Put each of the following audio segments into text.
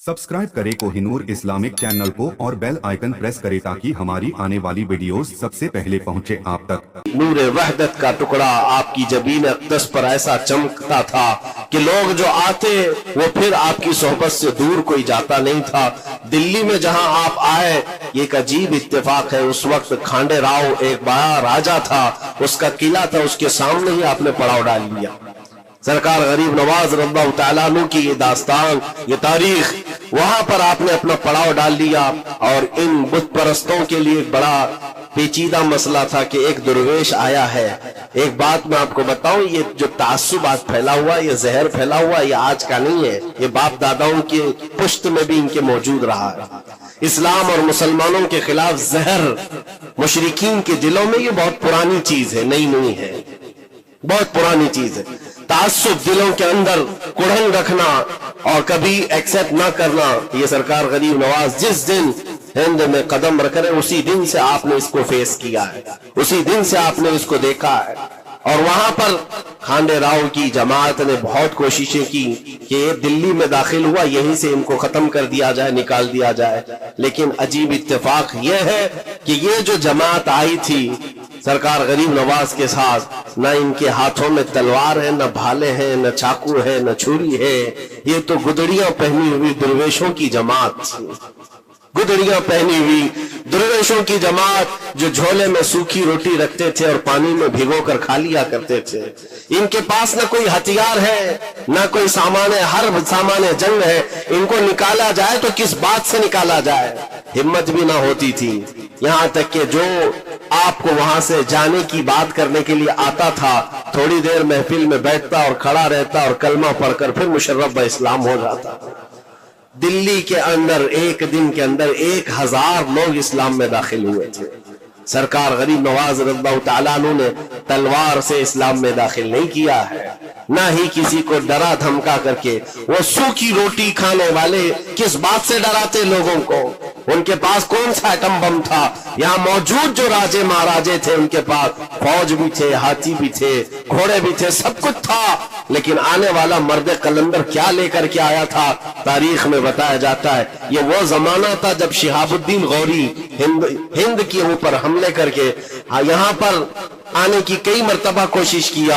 Subscribe करें Kohinoor Islamic channel को और बेल आइकन प्रेस करें ताकि हमारी आने वाली वीडियोस सबसे पहले पहुंचे आप तक। नूर वहदत का टुकड़ा आपकी जबीन अक़दस पर ऐसा चमकता था कि लोग जो आते वो फिर आपकी सोहबत से दूर कोई जाता नहीं था। दिल्ली में जहां आप आए ये एक अजीब इत्तेफाक है। उस वक्त खांडे राव एक बड़ा राजा था, उसका किला था, उसके सामने ही आपने पड़ाव डाल लिया। सरकार गरीब नवाज रज़ियल्लाहु तआला अन्हु की ये दास्तान, ये तारीख, वहां पर आपने अपना पड़ाव डाल लिया। और इन बुत परस्तों के लिए बड़ा पेचीदा मसला था कि एक दुर्वेश आया है। एक बात मैं आपको बताऊं, ये जो तासुब आज फैला हुआ, ये जहर फैला हुआ, ये आज का नहीं है, ये बाप दादाओं के पुश्त में भी इनके मौजूद रहा है। इस्लाम और मुसलमानों के खिलाफ जहर मुशरिकीन के दिलों में ये बहुत पुरानी चीज है, नई नहीं है, बहुत पुरानी चीज है। तासुब दिलों के अंदर कुढ़न रखना और कभी एक्सेप्ट ना करना, ये सरकार गरीब नवाज जिस दिन हिंद में कदम रख रहे उसी दिन से आपने इसको फेस किया है, उसी दिन से आपने इसको देखा है। और वहां पर खांडे राव की जमात ने बहुत कोशिशें की कि ये दिल्ली में दाखिल हुआ, यहीं से इनको खत्म कर दिया जाए, निकाल दिया जाए। लेकिन अजीब इत्तेफाक ये है कि ये जो जमात आई थी सरकार गरीब नवाज के साथ, न इनके हाथों में तलवार है, न भाले हैं, न चाकू है, न छुरी है, ये तो गुदड़ियां पहनी हुई दुर्वेशों की जमात थी। गुदड़ियां पहनी हुई दुर्वेशों की जमात जो झोले में सूखी रोटी रखते थे और पानी में भिगोकर खा लिया करते थे। इनके पास न कोई हथियार है, न कोई सामान है, हर सामान जंग है। इनको निकाला जाए तो किस बात से निकाला जाए, हिम्मत भी ना होती थी। यहां तक कि जो आपको वहां से जाने की बात करने के लिए आता था, थोड़ी देर महफिल में बैठता और खड़ा रहता और कलमा पढ़कर फिर मुशर्रफ इस्लाम हो जाता। दिल्ली के अंदर एक दिन के अंदर 1000 लोग इस्लाम में दाखिल हुए थे। सरकार गरीब नवाज रज़ियल्लाहु तआला अन्हु ने तलवार से इस्लाम में दाखिल नहीं किया है, ना ही किसी को डरा धमका करके। वो सूखी रोटी खाने वाले किस बात से डराते लोगों को? उनके पास कौन सा एटम बम था? यहाँ मौजूद जो राजे महाराजे थे उनके पास फौज भी थे, हाथी भी थे, घोड़े भी थे, सब कुछ था। लेकिन आने वाला मर्द कलंदर क्या लेकर के आया था, तारीख में बताया जाता है ये वो जमाना था जब शिहाबुद्दीन गौरी हिंद के ऊपर हमले करके यहाँ पर आने की कई मर्तबा कोशिश किया।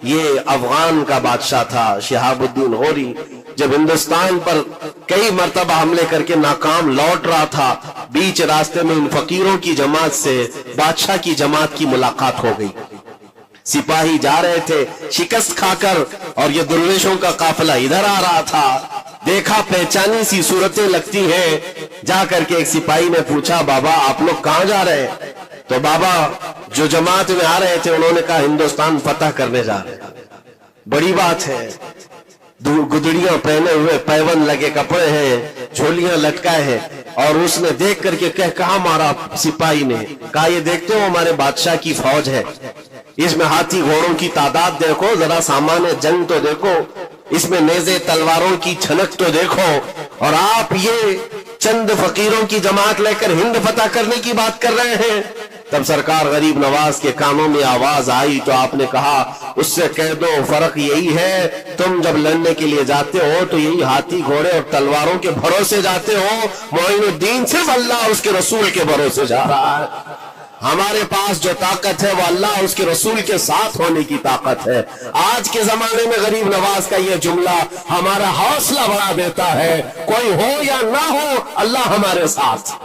ये अफगान का बादशाह था शिहाबुद्दीन गौरी, जब हिंदुस्तान पर कई मर्तबा हमले करके नाकाम लौट रहा था, बीच रास्ते में इन फकीरों की जमात से बादशाह की जमात की मुलाकात हो गई। सिपाही जा रहे थे शिकस्त खाकर और ये दुर्वेशों का काफिला इधर आ रहा था। देखा पहचानी सी सूरतें लगती हैं। जा करके एक सिपाही ने पूछा, बाबा आप लोग कहां जा रहे हैं? तो बाबा जो जमात में आ रहे थे उन्होंने कहा हिंदुस्तान फतह करने जा रहे हैं। बड़ी बात है, गुदड़ियां पहने हुए, पैबंद लगे कपड़े हैं, झोलियां लटकाए हैं। और उसने देख करके कहा मारा सिपाही ने, कहा ये देखते हो हमारे बादशाह की फौज है, इसमें हाथी घोड़ों की तादाद देखो, जरा सामान जंग तो देखो, इसमें नेज़े तलवारों की छनक तो देखो, और आप ये चंद फकीरों की जमात लेकर हिंद फतह करने की बात कर रहे हैं। तब सरकार गरीब नवाज के कानों में आवाज आई तो आपने कहा उससे कह दो फर्क यही है, तुम जब लड़ने के लिए जाते हो तो यही हाथी घोड़े और तलवारों के भरोसे जाते हो, मोइनुद्दीन सिर्फ अल्लाह उसके रसूल के भरोसे जा रहा है। हमारे पास जो ताकत है वो अल्लाह उसके रसूल के साथ होने की ताकत है। आज के जमाने में गरीब नवाज का ये जुमला हमारा हौसला बढ़ा देता है, कोई हो या ना हो अल्लाह हमारे साथ,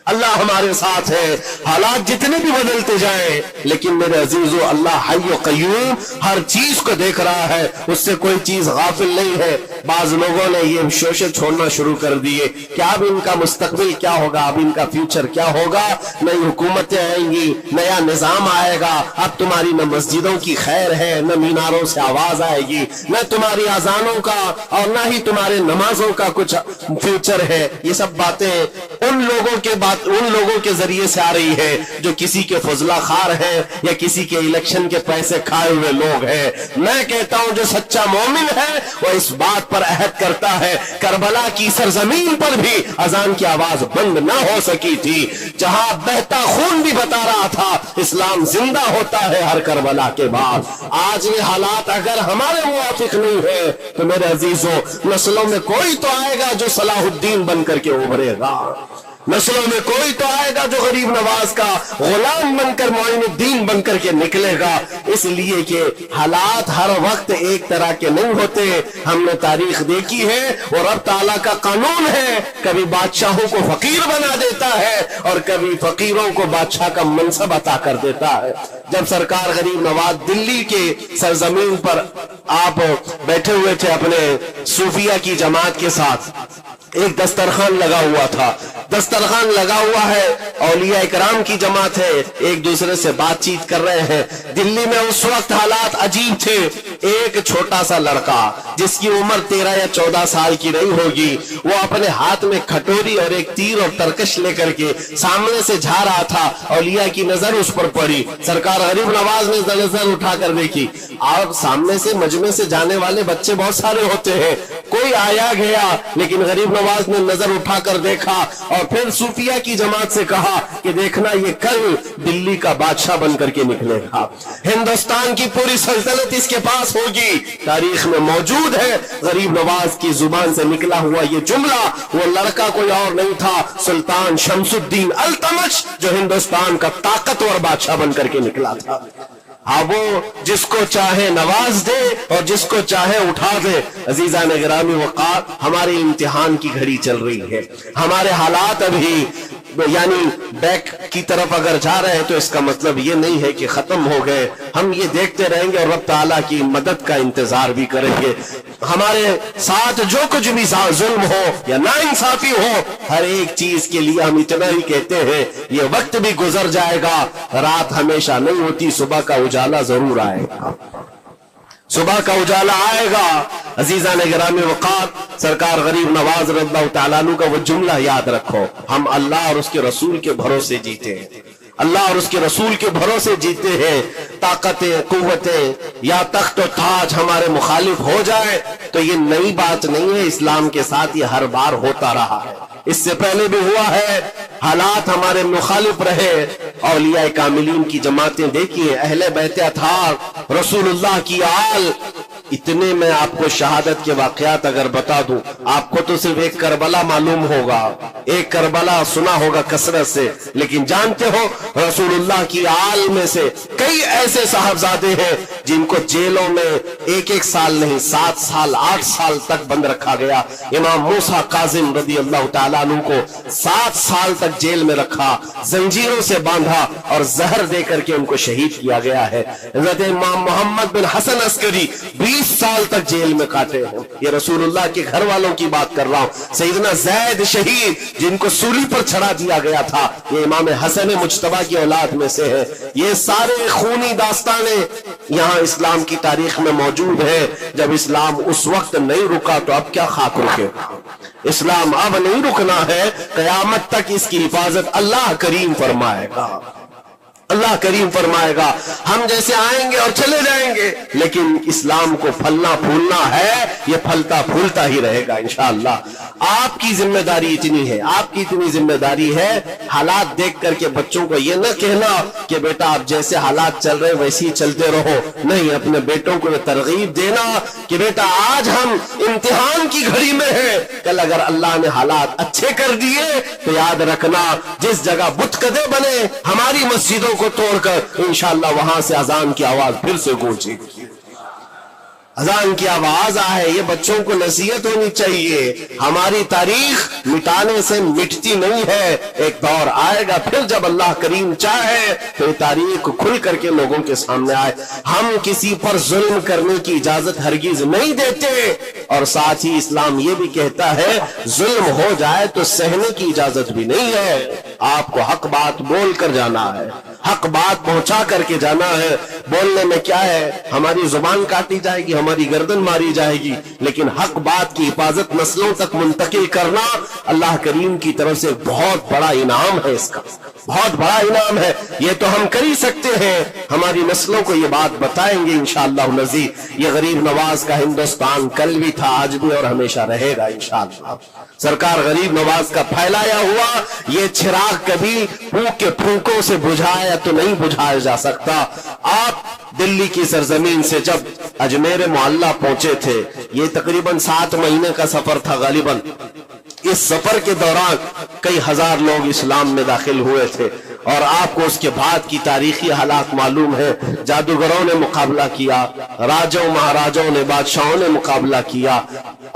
अल्लाह हमारे साथ है। हालात जितने भी बदलते जाएं, लेकिन मेरे अजीजों अल्लाह हय्य व क़य्यूम हर चीज को देख रहा है, उससे कोई चीज गाफिल नहीं है। बाज लोगों ने ये शोशे छोड़ना शुरू कर दिए कि अब इनका मुस्तकबिल क्या होगा, अब इनका फ्यूचर क्या होगा, नई हुकूमतें आएंगी, नया निजाम आएगा, अब तुम्हारी न मस्जिदों की खैर है, न मीनारों से आवाज आएगी, न तुम्हारी अजानों का और न ही तुम्हारे नमाजों का कुछ फ्यूचर है। ये सब बातें उन लोगों के बात उन लोगों के जरिए से आ रही है जो किसी के फजला खार हैं या किसी के इलेक्शन के पैसे खाए हुए लोग हैं। मैं कहता हूं जो सच्चा मोमिन है वो इस बात पर अहद करता है, करबला की सरजमीन पर भी अजान की आवाज बंद ना हो सकी थी, जहां बहता खून भी बता रहा था इस्लाम जिंदा होता है हर करबला के बाद। आज ये हालात अगर हमारे मुवाफिक नहीं है तो मेरे अजीजों, नस्लों में कोई तो आएगा जो सलाहुद्दीन बनकर के उभरेगा, नस्लों में कोई तो आएगा जो गरीब नवाज का गुलाम बनकर मोइनुद्दीन बनकर के निकलेगा। इसलिए कि हालात हर वक्त एक तरह के नहीं होते। हमने तारीख देखी है और रब ताला का कानून है, कभी बादशाहों को फकीर बना देता है और कभी फकीरों को बादशाह का मनसब अता कर देता है। जब सरकार गरीब नवाज दिल्ली के सरजमीन पर आप बैठे हुए थे अपने सूफिया की जमात के साथ, एक दस्तरखान लगा हुआ था, दस्तरखान लगा हुआ है, औलिया इकराम की जमात है, एक दूसरे से बातचीत कर रहे हैं। दिल्ली में उस वक्त हालात अजीब थे। एक छोटा सा लड़का जिसकी उम्र 13 या 14 साल की नहीं होगी, वो अपने हाथ में खटोरी और एक तीर और तरकश लेकर के सामने से जा रहा था। औलिया की नजर उस पर पड़ी, सरकार गरीब नवाज ने नजर उठाकर देखी। और सामने से मजमे से जाने वाले बच्चे बहुत सारे होते हैं, कोई आया गया, लेकिन गरीब नवाज ने नजर उठाकर देखा और फिर सूफिया की जमात से कहा कि देखना ये कल दिल्ली का बादशाह बनकर के निकलेगा, हिंदुस्तान की पूरी सल्तनत इसके पास होगी। तारीख में मौजूद है गरीब नवाज की जुबान से निकला हुआ ये जुमला। वो लड़का कोई और नहीं था, सुल्तान शमसुद्दीन अल्तमश, जो हिंदुस्तान का ताकतवर बादशाह बनकर के निकला था। हाँ, वो जिसको चाहे नवाज दे और जिसको चाहे उठा दे। अजीजा ने गिरामी वक़ार, हमारे इम्तिहान की घड़ी चल रही है, हमारे हालात अभी यानी बैक की तरफ अगर जा रहे हैं तो इसका मतलब ये नहीं है कि खत्म हो गए। हम ये देखते रहेंगे और रब ताला की मदद का इंतजार भी करेंगे। हमारे साथ जो कुछ भी जुल्म हो या नाइंसाफी हो, हर एक चीज के लिए हम इतना ही कहते हैं ये वक्त भी गुजर जाएगा, रात हमेशा नहीं होती, सुबह का उजाला जरूर आएगा, सुबह का उजाला आएगा। अजीजा ने गिरामी वक़ार, सरकार गरीब नवाज रज़ियल्लाहु तआला अन्हु का वो जुमला याद रखो, हम अल्लाह और उसके रसूल के भरोसे जीते हैं, अल्लाह और उसके रसूल के भरोसे जीते हैं। ताकतें, कुव्वतें या तख्त और ताज हमारे मुखालिफ हो जाए तो ये नई बात नहीं है, इस्लाम के साथ ये हर बार होता रहा है, इससे पहले भी हुआ है। हालात हमारे मुखालिफ रहे। औलिया कामिलीन की जमातें देखिए, अहले बैत अथार, रसूलुल्लाह की आल, इतने में आपको शहादत के वाकयात अगर बता दूं, आपको तो सिर्फ एक करबला मालूम होगा, एक करबला सुना होगा कसरत से, लेकिन जानते हो रसूलुल्लाह की आल में से कई ऐसे साहबजादे हैं जिनको जेलों में एक एक साल नहीं 7 साल 8 साल तक बंद रखा गया। इमाम मूसा काजिम रज़ियल्लाहु तआला अन्हु को 7 साल तक जेल में रखा, जंजीरों से बांधा और जहर देकर के उनको शहीद किया गया है। हज़रत इमाम मोहम्मद बिन हसन अस्करी 20 साल तक जेल में काटे हैं। ये रसूलुल्लाह के घर वालों की बात कर रहा हूं। सैयदना ज़ैद शहीद जिनको सूली पर चढ़ा दिया गया था, ये इमाम हसन मुज्तबा की औलाद में से है। ये सारे खूनी दास्ताने यहाँ इस्लाम की तारीख में मौजूद है। जब इस्लाम उस वक्त नहीं रुका तो अब क्या खाक रुके। इस्लाम अब नहीं रुकना है, कयामत तक इसकी हिफाजत अल्लाह करीम फरमाएगा, अल्लाह करीम फरमाएगा। हम जैसे आएंगे और चले जाएंगे, लेकिन इस्लाम को फलना फूलना है, ये फलता फूलता ही रहेगा इंशाअल्लाह। आपकी जिम्मेदारी इतनी है, आपकी इतनी जिम्मेदारी है, हालात देख करके बच्चों को ये न कहना कि बेटा आप जैसे हालात चल रहे वैसे ही चलते रहो। नहीं, अपने बेटों को तरगीब देना कि बेटा आज हम इम्तिहान की घड़ी में हैं, कल अगर अल्लाह ने हालात अच्छे कर दिए तो याद रखना जिस जगह बुतकदे बने हमारी मस्जिदों को तोड़कर इंशाअल्लाह वहां से अजान की आवाज फिर से गूंजेगी, अजान की आवाज आए। ये बच्चों को नसीहत होनी चाहिए। हमारी तारीख मिटाने से मिटती नहीं है, एक दौर आएगा फिर जब अल्लाह करीम चाहे तो ये तारीख खुल करके लोगों के सामने आए। हम किसी पर जुल्म करने की इजाजत हरगिज नहीं देते और साथ ही इस्लाम ये भी कहता है जुल्म हो जाए तो सहने की इजाजत भी नहीं है। आपको हक बात बोल कर जाना है, हक बात पहुंचा करके जाना है। बोलने में क्या है, हमारी जुबान काटी जाएगी, हमारी गर्दन मारी जाएगी, लेकिन हक बात की हिफाजत नस्लों तक मुंतकिल करना اللہ کریم کی طرف سے بہت بڑا انعام ہے، اس کا بہت بڑا انعام ہے۔ یہ تو ہم کر ہی سکتے ہیں، ہماری نسلوں کو یہ بات بتائیں گے انشاءاللہ العزیز۔ یہ غریب نواز کا ہندوستان کل بھی تھا، آج بھی اور ہمیشہ رہے گا انشاءاللہ۔ سرکار غریب نواز کا پھیلایا ہوا یہ چراغ کبھی پھونک کے پھونکوں سے بجھایا تو نہیں بجھایا جا سکتا۔ آپ دلی کی سرزمین سے جب اجمیر معلیٰ پہنچے تھے، یہ تقریباً 7 مہینے کا سفر تھا غالباً۔ اس سفر کے دوران کئی ہزار لوگ اسلام میں داخل ہوئے تھے، اور آپ کو اس کے بعد کی تاریخی حالات معلوم ہے۔ جادوگروں نے مقابلہ کیا، راجوں مہاراجوں نے، بادشاہوں نے مقابلہ کیا،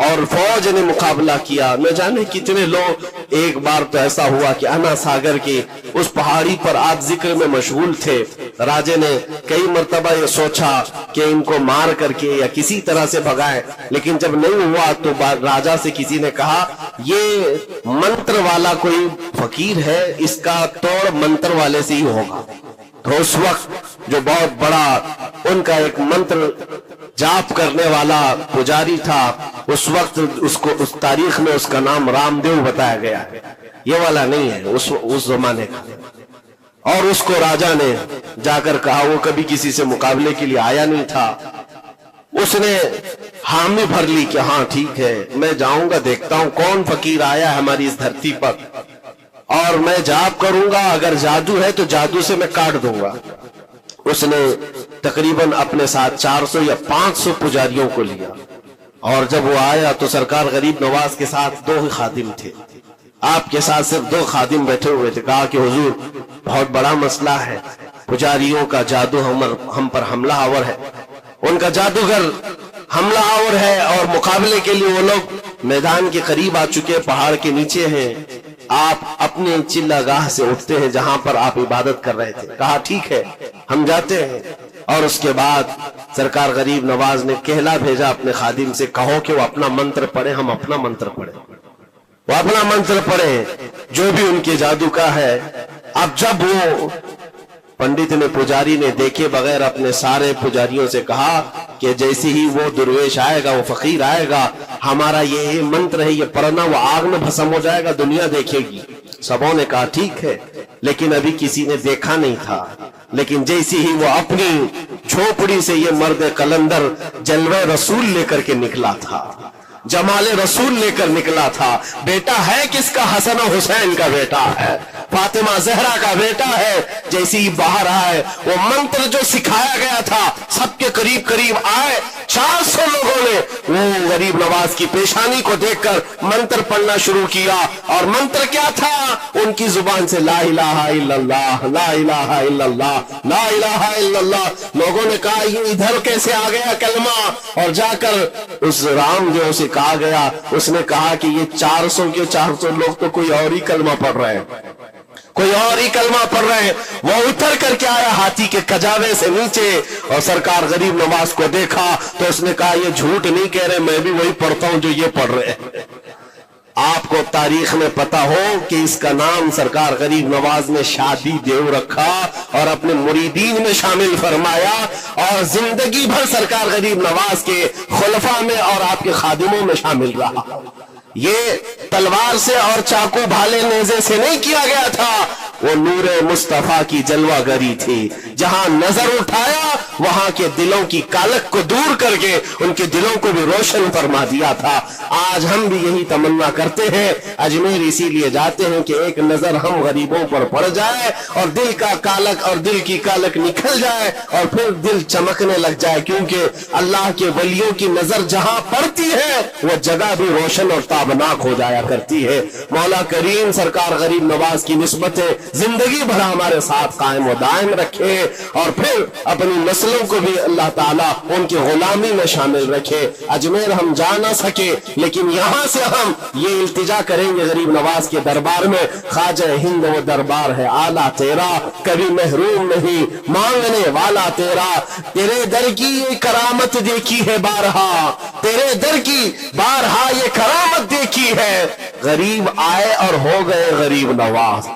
اور فوج نے مقابلہ کیا، نہ جانے کتنے لوگ۔ ایک بار تو ایسا ہوا کہ انا ساگر کی اس پہاڑی پر آپ ذکر میں مشغول تھے، راجے نے کئی مرتبہ یہ سوچا کہ ان کو مار کر کے یا کسی طرح سے بھگائے، لیکن جب نہیں ہوا تو راجہ سے کسی نے کہا یہ منتر والا کوئی فقیر ہے، اس کا توڑ منتر والے سے ہی ہوگا۔ تو اس وقت جو بہت بڑا ان کا ایک منتر جاپ کرنے والا پجاری تھا، اس وقت اس تاریخ میں اس کا نام رام دیو بتایا گیا ہے، یہ والا نہیں ہے، اس زمانے کا۔ اور اس کو راجہ نے جا کر کہا، وہ کبھی کسی سے مقابلے کے لیے آیا نہیں تھا، اس نے حامی بھر لی کہ ہاں ٹھیک ہے، میں جاؤں گا، دیکھتا ہوں کون فقیر آیا ہے ہماری اس دھرتی پر، اور میں جاپ کروں گا، اگر جادو ہے تو جادو سے میں کاٹ دوں گا۔ اس نے تقریباً اپنے ساتھ 400 یا 500 پجاریوں کو لیا، اور جب وہ آیا تو سرکار غریب نواز کے ساتھ 2 ہی خادم تھے، آپ کے ساتھ صرف 2 خادم بیٹھے ہوئے تھے۔ کہا کہ حضور بہت بڑا مسئلہ ہے، پجاریوں کا جادو ہم پر حملہ آور ہے، ان کا جادوگر حملہ آور ہے، اور مقابلے کے لیے وہ لوگ میدان کے قریب آ چکے، پہاڑ کے نیچے ہیں، آپ اپنے چلہ گاہ سے اٹھتے ہیں جہاں پر آپ عبادت کر رہے تھے۔ کہا ٹھیک ہے ہم جاتے ہیں، اور اس کے بعد سرکار غریب نواز نے کہلا بھیجا اپنے خادم سے، کہو کہ وہ اپنا منتر پڑھے، ہم اپنا منتر پڑھیں، وہ اپنا منتر پڑھیں جو بھی ان کے جادو کا ہے۔ اب جب وہ پنڈت نے، پجاری نے دیکھے بغیر اپنے سارے پجاریوں سے کہا کہ جیسے ہی وہ درویش آئے گا، وہ فقیر آئے گا، ہمارا یہ منتر ہے، یہ پڑھنا، وہ آگ میں بھسم ہو جائے گا، دنیا دیکھے گی۔ سبوں نے کہا ٹھیک ہے، لیکن ابھی کسی نے دیکھا نہیں تھا، لیکن جیسے ہی وہ اپنی جھوپڑی سے یہ مرد قلندر جلوہ رسول لے کر کے نکلا تھا، جمال رسول لے کر نکلا تھا، بیٹا ہے کس کا؟ حسن و حسین کا بیٹا ہے، فاطمہ زہرا کا بیٹا ہے۔ جیسے ہی باہر آئے، وہ منتر جو سکھایا گیا تھا سب کے قریب قریب آئے، 400 لوگوں نے وہ غریب نواز کی پیشانی کو دیکھ کر منتر پڑھنا شروع کیا، اور منتر کیا تھا؟ ان کی زبان سے لا الہ الا اللہ، لا الہ الا اللہ، لا الہ الا اللہ۔ لوگوں نے کہا یہ ادھر کیسے آ گیا کلمہ؟ اور جا کر اس رام دیو سے کہا گیا، اس نے کہا کہ یہ 400 کے 400 لوگ تو کوئی اور ہی کلمہ پڑھ رہے ہیں، کوئی اور ہی کلمہ پڑھ رہے ہیں۔ وہ اتر کر کے آیا ہاتھی کے کجاوے سے نیچے، اور سرکار غریب نواز کو دیکھا تو اس نے کہا یہ جھوٹ نہیں کہہ رہے، میں بھی وہی پڑھتا ہوں جو یہ پڑھ رہے ہیں۔ آپ کو تاریخ میں پتا ہو کہ اس کا نام سرکار غریب نواز نے شادی دیو رکھا اور اپنے مریدین میں شامل فرمایا، اور زندگی بھر سرکار غریب نواز کے خلفاء میں اور آپ کے خادموں میں شامل رہا۔ یہ تلوار سے اور چاقو بھالے نیزے سے نہیں کیا گیا تھا، وہ نور مصطفیٰ کی جلوہ گری تھی۔ جہاں نظر اٹھایا وہاں کے دلوں کی کالک کو دور کر کے ان کے دلوں کو بھی روشن فرما دیا تھا۔ آج ہم بھی یہی تمنا کرتے ہیں، اجمیر اسی لیے جاتے ہیں کہ ایک نظر ہم غریبوں پر پڑ جائے اور دل کا کالک اور دل کی کالک نکل جائے اور پھر دل چمکنے لگ جائے، کیونکہ اللہ کے ولیوں کی نظر جہاں پڑتی ہے وہ جگہ بھی روشن اور تابناک ہو جایا کرتی ہے۔ مولا کریم سرکار غریب نواز کی نسبت زندگی بھر ہمارے ساتھ قائم و دائم رکھے، اور پھر اپنی نسلوں کو بھی اللہ تعالیٰ ان کی غلامی میں شامل رکھے۔ اجمیر ہم جا نہ سکے، لیکن یہاں سے ہم یہ التجا کریں گے غریب نواز کے دربار میں، خواجہ ہند وہ دربار ہے آلہ تیرا، کبھی محروم نہیں مانگنے والا تیرا، تیرے در کی یہ کرامت دیکھی ہے بارہا، تیرے در کی بارہا یہ کرامت دیکھی ہے، غریب آئے اور ہو گئے غریب نواز۔